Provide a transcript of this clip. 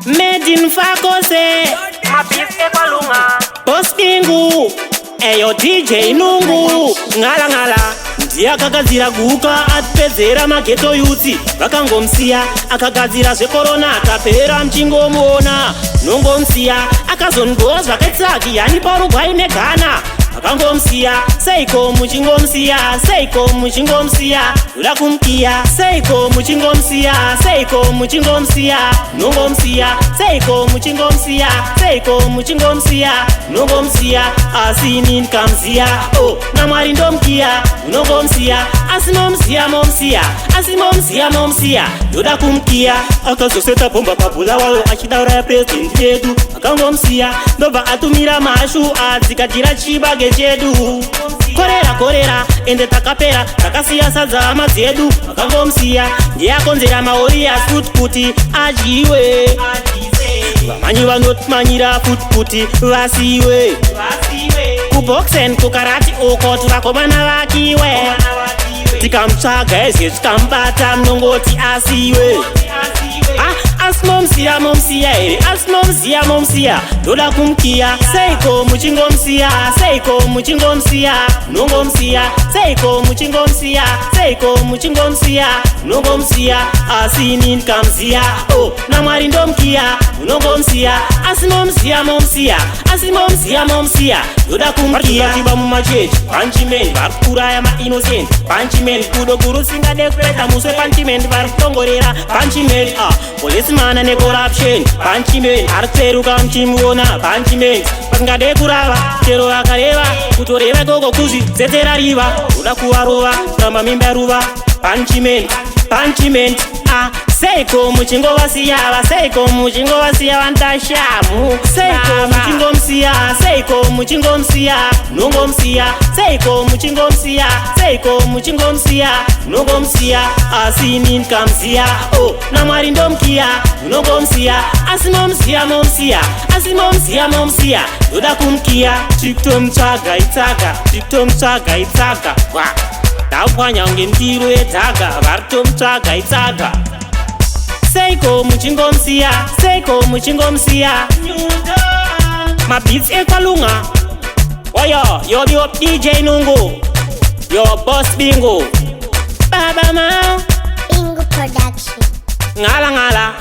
Made in Fakose, Mabis ekwalunga Boss Bingu, eyo DJ Nungu. Ngala ngala, ndiyakagadzira guka atipedzera mageto youth. Vakangomsiya, akagadzira zvekorona akapera mchingomuona. Nongomsiya, akazongoa zvakaitsaki yani parugwai neGhana. Vakangomsiya, seiko muchingomsiya, seiko muchingomsiya, uda kumkiya, seiko muchingomsiya, seiko muchingomsiya, nongomsiya, seiko muchingomsiya, seiko muchingomsiya, nongomsiya, asini nkamsiya, oh, namwari ndomkiya, nongomsiya, asinomsiya momsiya, asimomsiya momsiya, uda kumkiya, akazoseta bomba pabula walo achidaura president yedu. Vakangomsiya, ndobva atumira mashu adzikatira chibage chedu. Korera ende takapera takasiya sadza hama dzedu. Vakangomsiya, ndiyakonzera maori asuti kuti adyiwe. Vamanyi vanotimanyira futi kuti vasiwe. Kuboxen kukarati ukoti vakomana vakiwe. Tikamutsvaga izye tikamubata munongoti asiwe. Asimomsiya momsiya ere, asimomsiya momsiya, ndoda kumkiya. Seiko muchingomsiya, seiko muchingomsiya, nongomsiya, seiko muchingomsiya, seiko muchingomsiya, nongomsiya, asini nkamsiya, oh, namwari ndomkiya, nongomsiya, asimomsiya momsiya, asimomsiya momsiya, ndoda kumkiya. Tiba mumachechi, punchment, varikuuraya mainocent, punchment, kudo guru singade kureta muswe punchment, varikutongorera punchment, policeman ane corruption, punchment, ariteruka mchimuona punchment, pasingade kurava, chero vakareva, kutoreva gogo kuzvidzedzera riva, uda kuvarova, kuramba mimba ruva, punchment, punchment, seiko muchingovasiya, seiko muchingovasiya vandashamu, seiko muchingomsiya, seiko muchingomsiya, nongomsiya, seiko muchingomsiya, seiko muchingomsiya, nongomsiya, asini nkamsiya, oh, namwari ndomkiya, nongomsiya, asimomsiya momsiya, asimomsiya momsiya, ndoda kumkiya. Tikutomutsvaga itsaka, tikutomutsvaga itsaka, ndapwanya kunge ndiro yedhaga, varitomutsvaga itsaka. Seiko muchingomsiya, seiko muchingomsiya, Mabis ekwalunga. Oyo, yo DJ Nungu, yo Boss Bingu, Baba Ma Bingu Production. Ngala ngala.